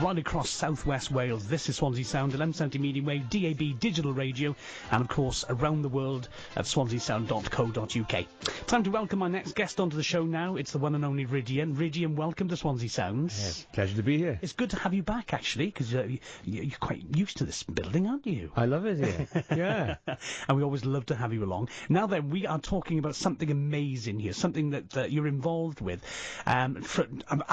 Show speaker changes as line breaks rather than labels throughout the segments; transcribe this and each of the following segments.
right across southwest Wales. This is Swansea Sound, 1170 medium wave, DAB digital radio, and of course around the world at swanseasound.co.uk. Time to welcome my next guest onto the show now. It's the one and only Rhydian. Rhydian, welcome to Swansea Sounds.
Yes, pleasure to be here.
It's good to have you back, actually, because you're quite used to this building, aren't you?
I love it here. Yeah.
And we always love to have you along. Now then, we are talking about something amazing here, something that you're involved with. Have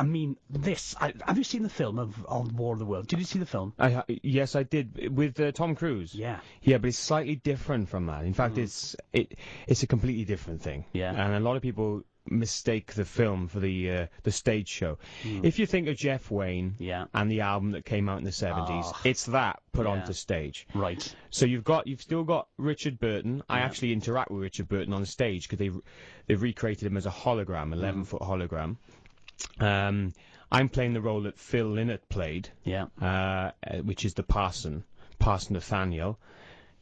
you seen the film of War of the Worlds? Did you see the film?
Yes, I did, with Tom Cruise.
Yeah.
Yeah, but it's slightly different from that. In fact, it's a completely different thing.
Yeah.
And a lot of people mistake the film for the stage show. If you think of Jeff Wayne and the album that came out in the 70s, it's that put onto stage.
Right.
So you've still got Richard Burton. I actually interact with Richard Burton on stage because they've recreated him as a hologram, 11-foot hologram. I'm playing the role that Phil Lynott played, which is the Parson Nathaniel.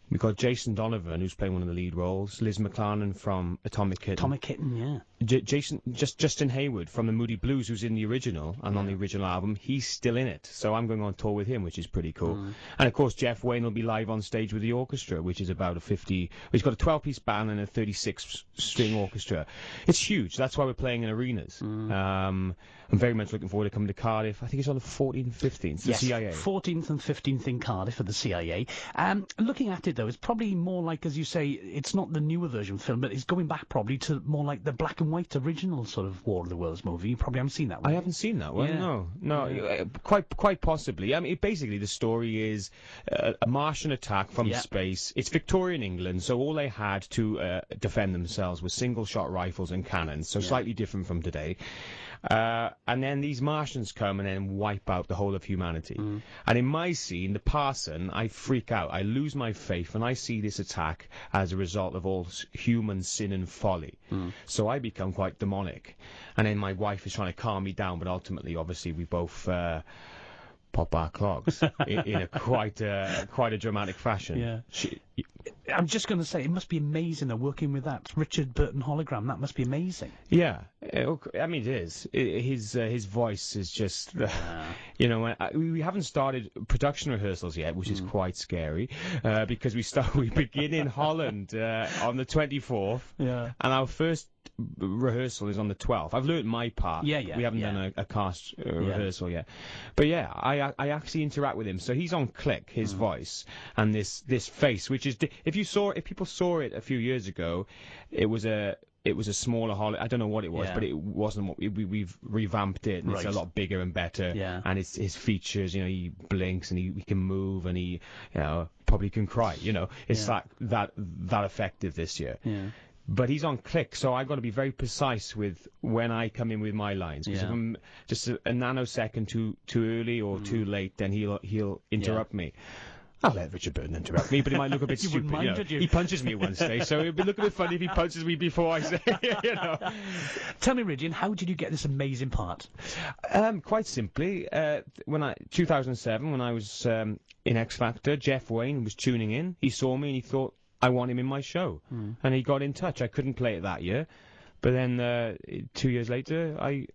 We've got Jason Donovan, who's playing one of the lead roles. Liz McLaren from Atomic Kitten.
Atomic Kitten, yeah.
Justin Hayward from the Moody Blues, who's in the original, and on the original album, he's still in it. So I'm going on tour with him, which is pretty cool. And of course, Jeff Wayne will be live on stage with the orchestra, which is about he's got a 12-piece band and a 36-string orchestra. It's huge. That's why we're playing in arenas. I'm very much looking forward to coming to Cardiff. I think it's on the 14th and 15th, the CIA.
14th and 15th in Cardiff for the CIA. Looking at it, though, it's probably more like, as you say, it's not the newer version film, but it's going back probably to more like the black and white original sort of War of the Worlds movie. You probably haven't seen that one.
I haven't seen that one, no. Quite possibly. I mean, basically the story is a Martian attack from space. It's Victorian England, so all they had to defend themselves was single-shot rifles and cannons, so slightly different from today. And then these Martians come and then wipe out the whole of humanity. And in my scene, the Parson, I freak out. I lose my faith, and I see this attack as a result of all human sin and folly. So I become quite demonic. And then my wife is trying to calm me down, but ultimately, obviously, we both pop our clogs in a quite a dramatic fashion.
Yeah. I'm just going to say, it must be amazing working with that Richard Burton hologram. That must be amazing.
Yeah, I mean, it is. His voice is just, we haven't started production rehearsals yet, which is quite scary, because we begin in Holland on the 24th, and our first rehearsal is on the 12th. I've learnt my part. We haven't done a cast rehearsal yet. But yeah, I actually interact with him. So he's on click, his voice, and this face, which is, if people saw it a few years ago, it was a smaller hologram. I don't know what it was, but it wasn't what we've revamped it, and it's a lot bigger and better. And it's his features, he blinks and he can move, and he, probably can cry. It's like that effective this year. But he's on click, so I've got to be very precise with when I come in with my lines. Because if I'm just a nanosecond too early or too late, then he'll interrupt me. I'll let Richard Burton interrupt me, but he might look a bit stupid.
Mind,
He punches me at one stage, so it'd look a bit funny if he punches me before I say,
Tell me, Rhydian, how did you get this amazing part?
Quite simply, 2007, when I was in X Factor, Jeff Wayne was tuning in. He saw me and he thought, I want him in my show. And he got in touch. I couldn't play it that year. But then 2 years later, I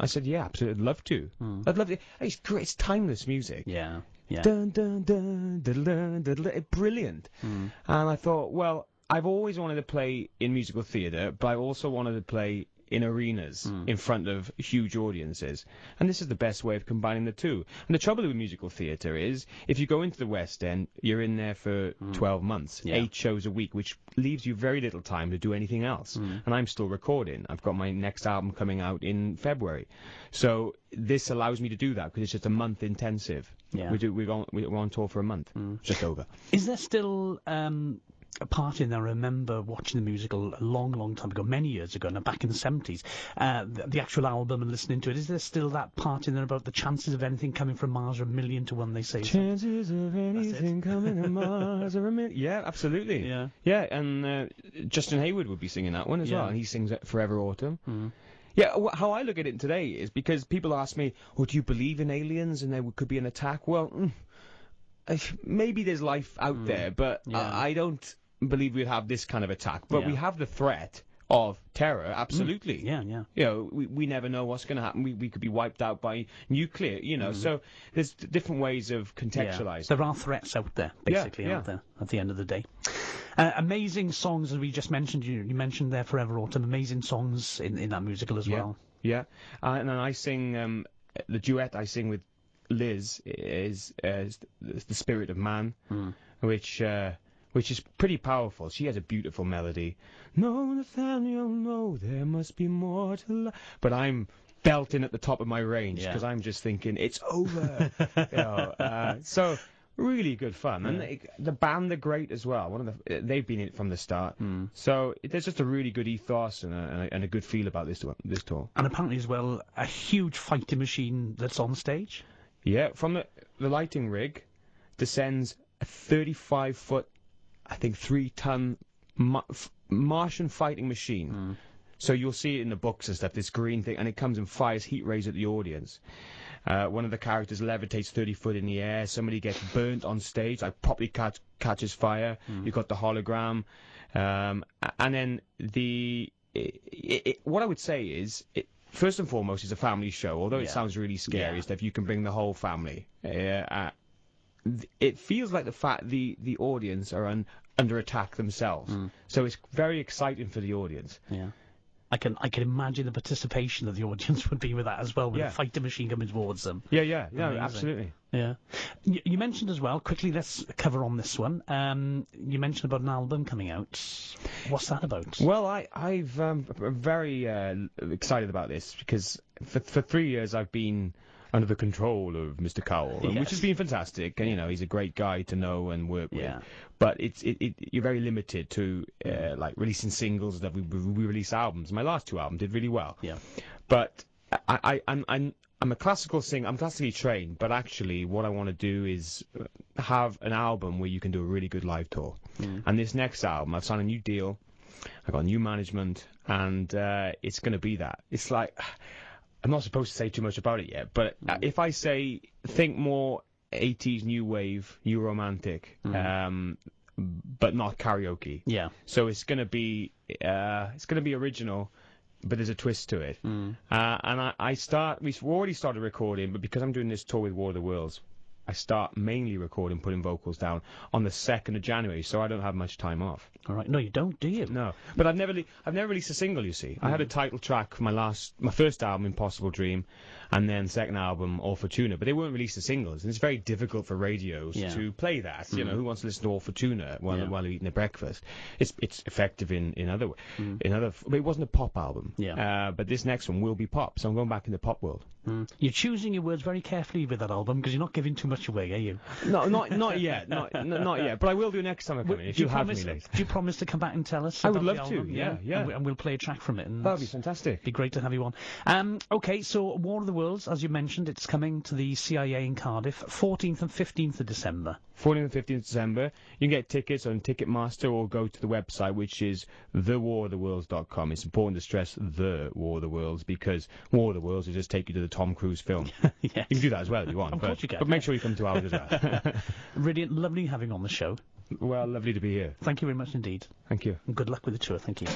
said, yeah, absolutely, I'd love to. I'd love to. It's great. It's timeless music.
Yeah.
Dun, dun, dun, dun, dun, dun, dun, brilliant. And I thought, well, I've always wanted to play in musical theatre, but I also wanted to play in arenas in front of huge audiences, and this is the best way of combining the two. And the trouble with musical theatre is, if you go into the West End, you're in there for 12 months, 8 shows a week, which leaves you very little time to do anything else. And I'm still recording. I've got my next album coming out in February, so this allows me to do that because it's just a month intensive. We're on tour for a month, just over.
Is there still a part in there? I remember watching the musical a long time ago, many years ago, now back in the 70s, the actual album, and listening to it. Is there still that part in there about the chances of anything coming from Mars are 1,000,000 to 1, they say?
Chances of anything coming from Mars are 1,000,000. Yeah, absolutely. Yeah, and Justin Hayward would be singing that one as well, and he sings it Forever Autumn. Yeah, how I look at it today is, because people ask me, do you believe in aliens and there could be an attack? Well, maybe there's life out there, but I don't believe we'd have this kind of attack. But we have the threat of terror, absolutely.
Yeah, yeah.
You know, we never know what's going to happen. We could be wiped out by nuclear, you know. So there's different ways of contextualizing.
There are threats out there, basically, aren't there, at the end of the day. Amazing songs, as we just mentioned. You mentioned there Forever Autumn. Amazing songs in that musical as well.
Yeah. And then I sing, the duet I sing with Liz is The Spirit of Man, which is pretty powerful. She has a beautiful melody. No, Nathaniel, no, there must be more to life. But I'm belting at the top of my range because I'm just thinking, it's over. You know, so really good fun. And the band are great as well. They've been in it from the start. So there's just a really good ethos and a good feel about this tour. And
apparently as well, a huge fighting machine that's on stage.
Yeah, from the lighting rig descends a 35-foot, I think 3-ton Martian fighting machine. So you'll see it in the books and stuff, this green thing, and it comes and fires heat rays at the audience. One of the characters levitates 30 foot in the air. Somebody gets burnt on stage, like properly catches fire. You've got the hologram. And then what I would say is, first and foremost, it's a family show. Although it sounds really scary stuff, you can bring the whole family. It feels like the audience are under attack themselves. So it's very exciting for the audience.
Yeah. I can imagine the participation of the audience would be with that as well, with a fighter machine coming towards them.
Yeah, absolutely.
Yeah. You mentioned as well, quickly, let's cover on this one. You mentioned about an album coming out. What's that about?
Well, I'm very excited about this because for 3 years I've been under the control of Mr. Cowell, which has been fantastic. And, you know, he's a great guy to know and work with. But you're very limited to like releasing singles and stuff. We release albums. My last 2 albums did really well.
Yeah.
But I'm a classical singer. I'm classically trained. But actually, what I want to do is have an album where you can do a really good live tour. And this next album, I've signed a new deal. I got new management, and it's going to be that. It's like, I'm not supposed to say too much about it yet, but if I say, think more 80s new wave, new romantic, but not karaoke. Yeah. So it's going to be original, but there's a twist to it. And we've already started recording, but because I'm doing this tour with War of the Worlds, I start mainly recording, putting vocals down on the 2nd of January, so I don't have much time off.
All right. No, you don't, do you?
No. But I've never released a single, you see. I had a title track for my first album, Impossible Dream, and then second album, All Fortuna, but they weren't released as singles, and it's very difficult for radios to play that. You know, who wants to listen to All Fortuna while they're eating their breakfast? It's effective in other but it wasn't a pop album. Yeah. But this next one will be pop, so I'm going back in the pop world.
You're choosing your words very carefully with that album, because you're not giving too much away, are you?
No, not yet. Not yet. But I will do next time I come in, if you have me later.
Do you promise to come back and tell us?
I would love
album?
to, yeah.
And we'll play a track from it. And
that'd be fantastic.
Be great to have you on. Okay, so War of the Worlds, as you mentioned, it's coming to the CIA in Cardiff, 14th and 15th of December.
14th and 15th of December. You can get tickets on Ticketmaster or go to the website, which is thewaroftheworlds.com. It's important to stress the War of the Worlds, because War of the Worlds will just take you to the Tom Cruise film.
Yes.
You can do that as well if you want.
Of course you can.
But make sure you come to ours as well.
Rhydian, lovely having you on the show.
Well, lovely to be here.
Thank you very much indeed.
Thank you.
And good luck with the tour. Thank you.